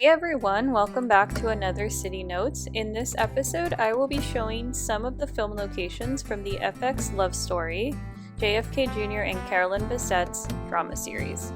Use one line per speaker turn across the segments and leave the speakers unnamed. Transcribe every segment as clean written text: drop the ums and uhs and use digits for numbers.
Hey everyone, welcome back to another City Notes. In this episode, I will be showing some of the film locations from the FX love story, JFK Jr. and Carolyn Bessette's drama series.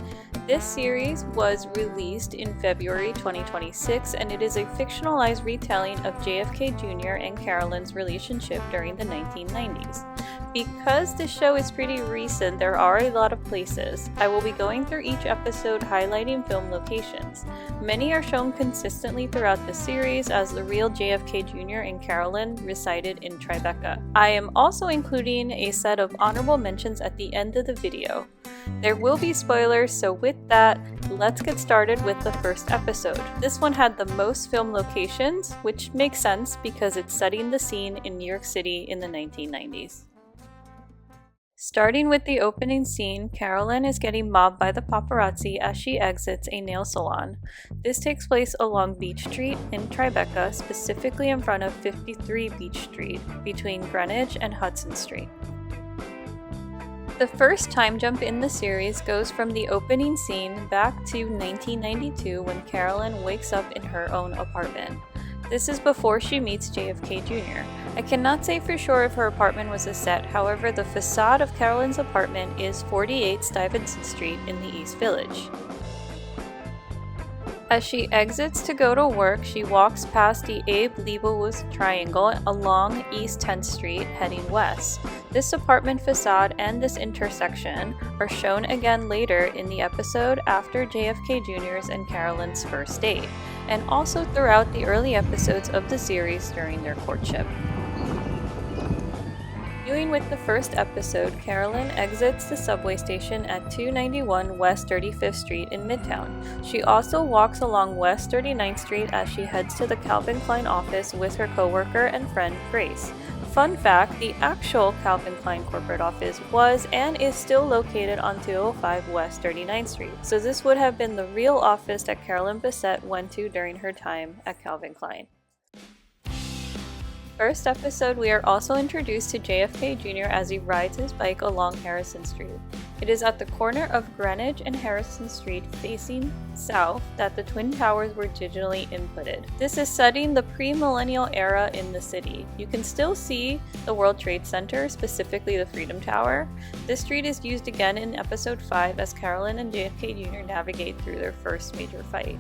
This series was released in February 2026, and it is a fictionalized retelling of JFK Jr. and Carolyn's relationship during the 1990s. Because the show is pretty recent, there are a lot of places. I will be going through each episode highlighting film locations. Many are shown consistently throughout the series, as the real JFK Jr. and Carolyn resided in Tribeca. I am also including a set of honorable mentions at the end of the video. There will be spoilers, so with that, let's get started with the first episode. This one had the most film locations, which makes sense because it's setting the scene in New York City in the 1990s. Starting with the opening scene, Carolyn is getting mobbed by the paparazzi as she exits a nail salon. This takes place along Beach Street in Tribeca, specifically in front of 53 Beach Street, between Greenwich and Hudson Street. The first time jump in the series goes from the opening scene back to 1992 when Carolyn wakes up in her own apartment. This is before she meets JFK Jr. I cannot say for sure if her apartment was a set, however the facade of Carolyn's apartment is 48 Stuyvesant Street in the East Village. As she exits to go to work, she walks past the Abe Leibowitz Triangle along East 10th Street heading west. This apartment facade and this intersection are shown again later in the episode after JFK Jr.'s and Carolyn's first date, and also throughout the early episodes of the series during their courtship. Continuing with the first episode, Carolyn exits the subway station at 291 West 35th Street in Midtown. She also walks along West 39th Street as she heads to the Calvin Klein office with her coworker and friend Grace. Fun fact, the actual Calvin Klein corporate office was and is still located on 205 West 39th Street, so this would have been the real office that Carolyn Bessette went to during her time at Calvin Klein. First episode, we are also introduced to JFK Jr. as he rides his bike along Harrison Street. It is at the corner of Greenwich and Harrison Street facing south that the Twin Towers were digitally inputted. This is setting the pre-millennial era in the city. You can still see the World Trade Center, specifically the Freedom Tower. This street is used again in episode 5 as Carolyn and JFK Jr. navigate through their first major fight.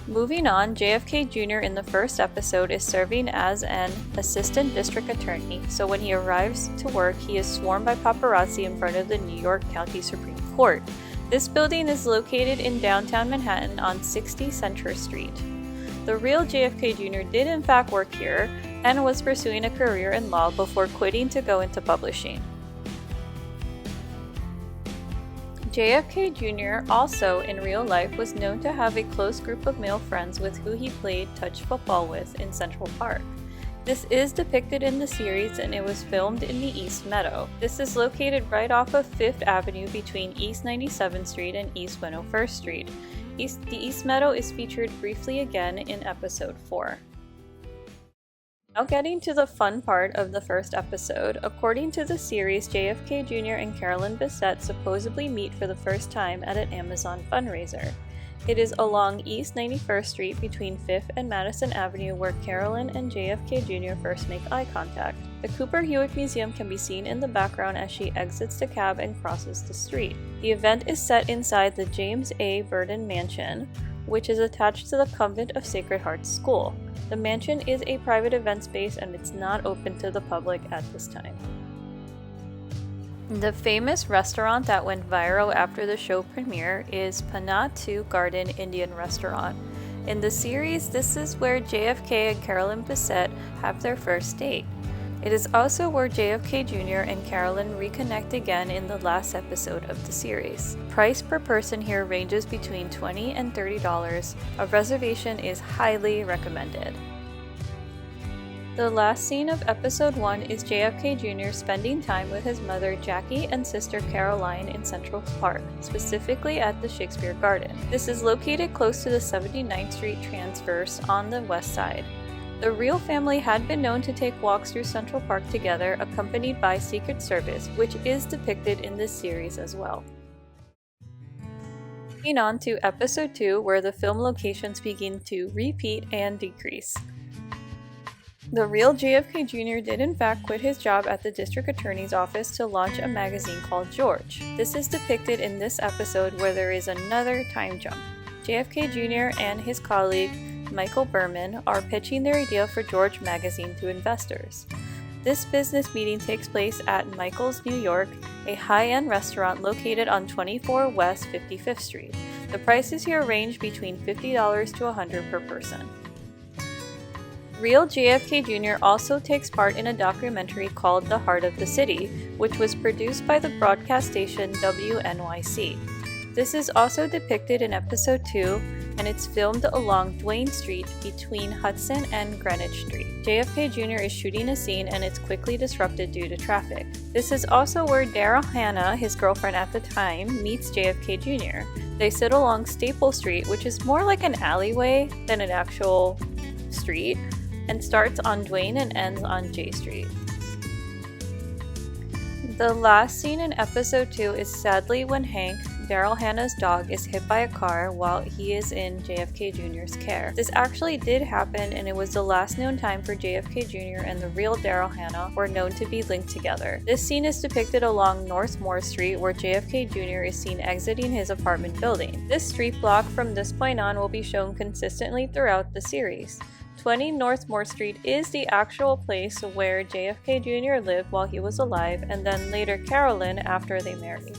Moving on, JFK Jr. in the first episode is serving as an assistant district attorney, so when he arrives to work, he is swarmed by paparazzi in front of the New York County Supreme Court. This building is located in downtown Manhattan on 60 Central Street. The real JFK Jr. did in fact work here and was pursuing a career in law before quitting to go into publishing. JFK Jr. also in real life was known to have a close group of male friends with who he played touch football with in Central Park. This is depicted in the series and it was filmed in the East Meadow. This is located right off of 5th Avenue between East 97th Street and East 101st Street. The East Meadow is featured briefly again in episode 4. Now getting to the fun part of the first episode, according to the series, JFK Jr. and Carolyn Bessette supposedly meet for the first time at an Amazon fundraiser. It is along East 91st Street between 5th and Madison Avenue where Carolyn and JFK Jr. first make eye contact. The Cooper Hewitt Museum can be seen in the background as she exits the cab and crosses the street. The event is set inside the James A. Burden Mansion, which is attached to the Convent of Sacred Heart School. The mansion is a private event space and it's not open to the public at this time. The famous restaurant that went viral after the show premiere is Panatu Garden Indian Restaurant. In the series, this is where JFK and Carolyn Bessette have their first date. It is also where JFK Jr. and Carolyn reconnect again in the last episode of the series. Price per person here ranges between $20 and $30. A reservation is highly recommended. The last scene of episode 1 is JFK Jr. spending time with his mother Jackie and sister Caroline in Central Park, specifically at the Shakespeare Garden. This is located close to the 79th Street Transverse on the west side. The real family had been known to take walks through Central Park together, accompanied by Secret Service, which is depicted in this series as well. Moving on to episode 2, where the film locations begin to repeat and decrease. The real JFK Jr. did in fact quit his job at the district attorney's office to launch a magazine called George. This is depicted in this episode, where there is another time jump. JFK Jr. and his colleague Michael Berman are pitching their idea for George magazine to investors. This business meeting takes place at Michael's New York, a high-end restaurant located on 24 West 55th Street. The prices here range between $50 to $100 per person. Real JFK Jr. also takes part in a documentary called The Heart of the City, which was produced by the broadcast station WNYC. This is also depicted in episode 2, and it's filmed along Duane Street between Hudson and Greenwich Street. JFK Jr. is shooting a scene and it's quickly disrupted due to traffic. This is also where Daryl Hannah, his girlfriend at the time, meets JFK Jr. They sit along Staple Street, which is more like an alleyway than an actual street, and starts on Duane and ends on J Street. The last scene in episode 2 is sadly when Hank, Daryl Hannah's dog, is hit by a car while he is in JFK Jr.'s care. This actually did happen, and it was the last known time for JFK Jr. and the real Daryl Hannah were known to be linked together. This scene is depicted along North Moore Street, where JFK Jr. is seen exiting his apartment building. This street block from this point on will be shown consistently throughout the series. 20 North Moore Street is the actual place where JFK Jr. lived while he was alive, and then later Carolyn after they married.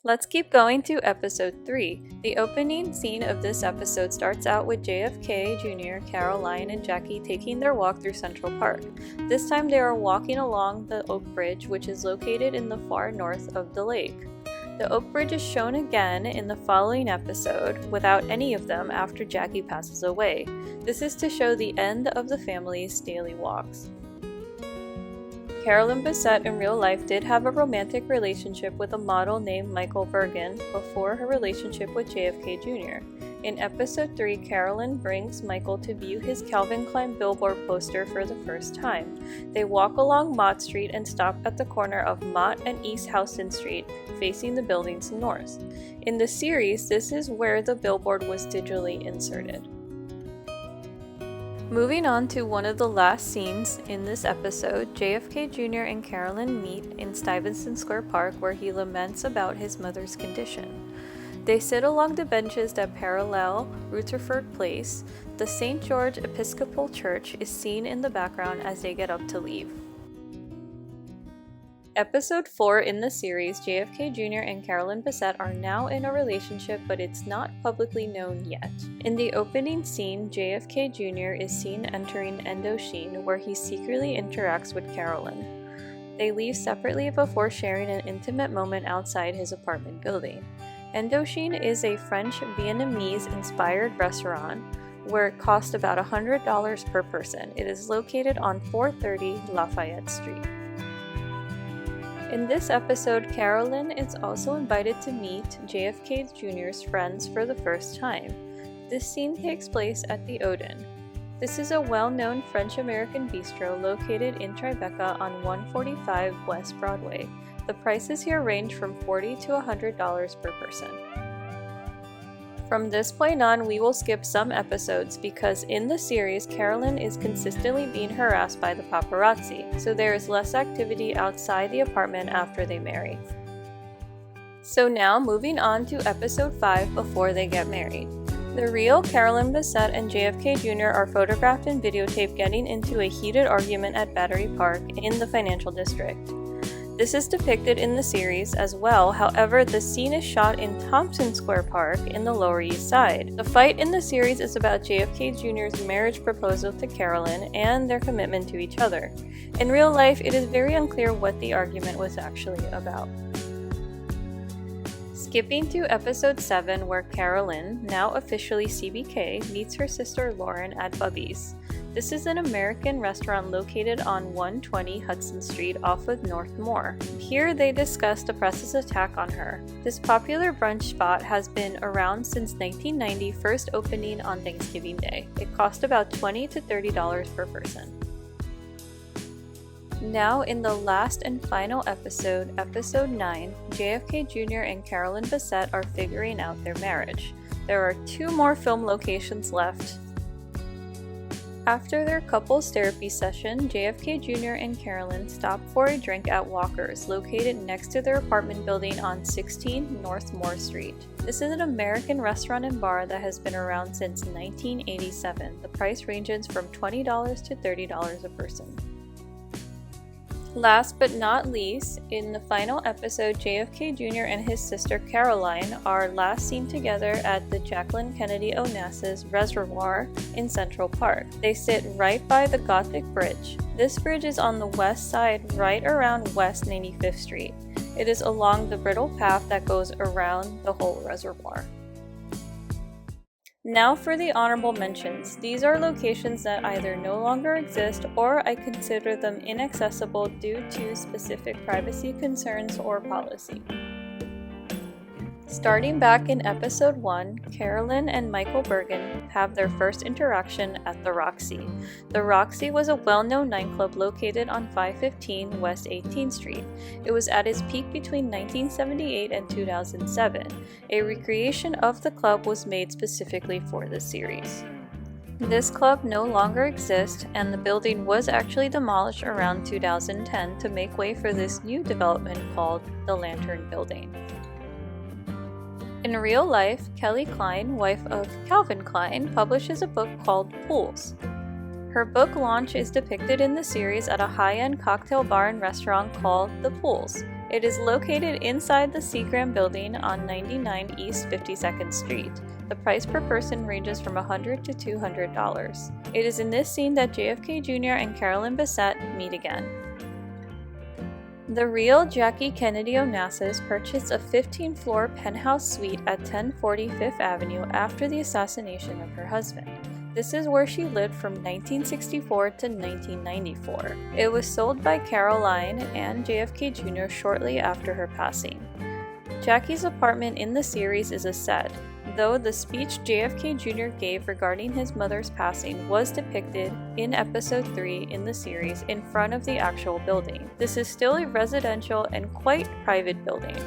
Let's keep going to episode 3. The opening scene of this episode starts out with JFK Jr., Caroline, and Jackie taking their walk through Central Park. This time they are walking along the Oak Bridge, which is located in the far north of the lake. The Oak Bridge is shown again in the following episode without any of them after Jackie passes away. This is to show the end of the family's daily walks. Carolyn Bessette in real life did have a romantic relationship with a model named Michael Bergen before her relationship with JFK Jr. In episode 3, Carolyn brings Michael to view his Calvin Klein billboard poster for the first time. They walk along Mott Street and stop at the corner of Mott and East Houston Street, facing the buildings north. In the series, this is where the billboard was digitally inserted. Moving on to one of the last scenes in this episode, JFK Jr. and Carolyn meet in Stuyvesant Square Park, where he laments about his mother's condition. They sit along the benches that parallel Rutherford Place. The St. George Episcopal Church is seen in the background as they get up to leave. Episode 4 in the series, JFK Jr. and Carolyn Bessette are now in a relationship, but it's not publicly known yet. In the opening scene, JFK Jr. is seen entering Indochine, where he secretly interacts with Carolyn. They leave separately before sharing an intimate moment outside his apartment building. Indochine is a French-Vietnamese-inspired restaurant where it costs about $100 per person. It is located on 430 Lafayette Street. In this episode, Carolyn is also invited to meet JFK Jr.'s friends for the first time. This scene takes place at the Odin. This is a well-known French-American bistro located in Tribeca on 145 West Broadway. The prices here range from $40 to $100 per person. From this point on, we will skip some episodes because in the series, Carolyn is consistently being harassed by the paparazzi, so there is less activity outside the apartment after they marry. So now, moving on to episode 5, Before They Get Married. The real Carolyn Bessette and JFK Jr. are photographed and videotaped getting into a heated argument at Battery Park in the financial district. This is depicted in the series as well, however the scene is shot in Thompson Square Park in the Lower East Side. The fight in the series is about JFK Jr.'s marriage proposal to Carolyn and their commitment to each other. In real life, it is very unclear what the argument was actually about. Skipping to episode 7, where Carolyn, now officially CBK, meets her sister Lauren at Bubby's. This is an American restaurant located on 120 Hudson Street off of North Moore. Here they discuss the press's attack on her. This popular brunch spot has been around since 1990, first opening on Thanksgiving Day. It cost about $20 to $30 per person. Now in the last and final episode, episode 9, JFK Jr. and Carolyn Bessette are figuring out their marriage. There are 2 more film locations left. After their couples therapy session, JFK Jr. and Carolyn stop for a drink at Walker's, located next to their apartment building on 16 North Moore Street. This is an American restaurant and bar that has been around since 1987. The price ranges from $20 to $30 a person. Last but not least, in the final episode, JFK Jr. and his sister Caroline are last seen together at the Jacqueline Kennedy Onassis Reservoir in Central Park. They sit right by the Gothic Bridge. This bridge is on the west side, right around West 95th Street. It is along the brittle path that goes around the whole reservoir. Now for the honorable mentions. These are locations that either no longer exist or I consider them inaccessible due to specific privacy concerns or policy. Starting back in episode 1, Carolyn and Michael Bergen have their first interaction at the Roxy. The Roxy was a well-known nightclub located on 515 West 18th Street. It was at its peak between 1978 and 2007. A recreation of the club was made specifically for this series. This club no longer exists, and the building was actually demolished around 2010 to make way for this new development called the Lantern Building. In real life, Kelly Klein, wife of Calvin Klein, publishes a book called Pools. Her book launch is depicted in the series at a high-end cocktail bar and restaurant called The Pools. It is located inside the Seagram building on 99 East 52nd Street. The price per person ranges from $100 to $200. It is in this scene that JFK Jr. and Carolyn Bessette meet again. The real Jackie Kennedy Onassis purchased a 15-floor penthouse suite at 1040 Fifth Avenue after the assassination of her husband. This is where she lived from 1964 to 1994. It was sold by Caroline and JFK Jr. shortly after her passing. Jackie's apartment in the series is a set, though the speech JFK Jr. gave regarding his mother's passing was depicted in episode 3 in the series in front of the actual building. This is still a residential and quite private building.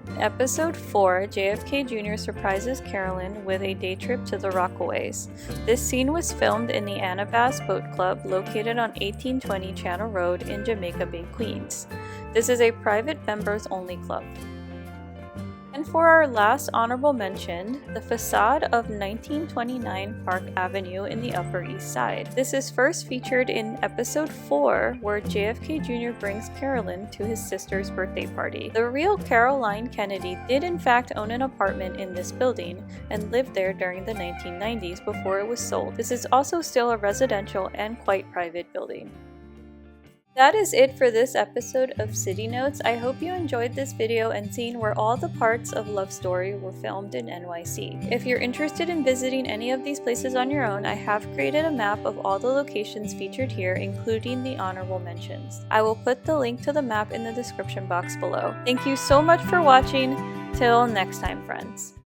In episode 4, JFK Jr. surprises Carolyn with a day trip to the Rockaways. This scene was filmed in the Anabas Boat Club located on 1820 Channel Road in Jamaica Bay, Queens. This is a private members-only club. And for our last honorable mention, the facade of 1929 Park Avenue in the Upper East Side. This is first featured in episode 4, where JFK Jr. brings Carolyn to his sister's birthday party. The real Caroline Kennedy did in fact own an apartment in this building and lived there during the 1990s before it was sold. This is also still a residential and quite private building. That is it for this episode of City Notes. I hope you enjoyed this video and seeing where all the parts of Love Story were filmed in NYC. If you're interested in visiting any of these places on your own, I have created a map of all the locations featured here, including the honorable mentions. I will put the link to the map in the description box below. Thank you so much for watching. Till next time, friends.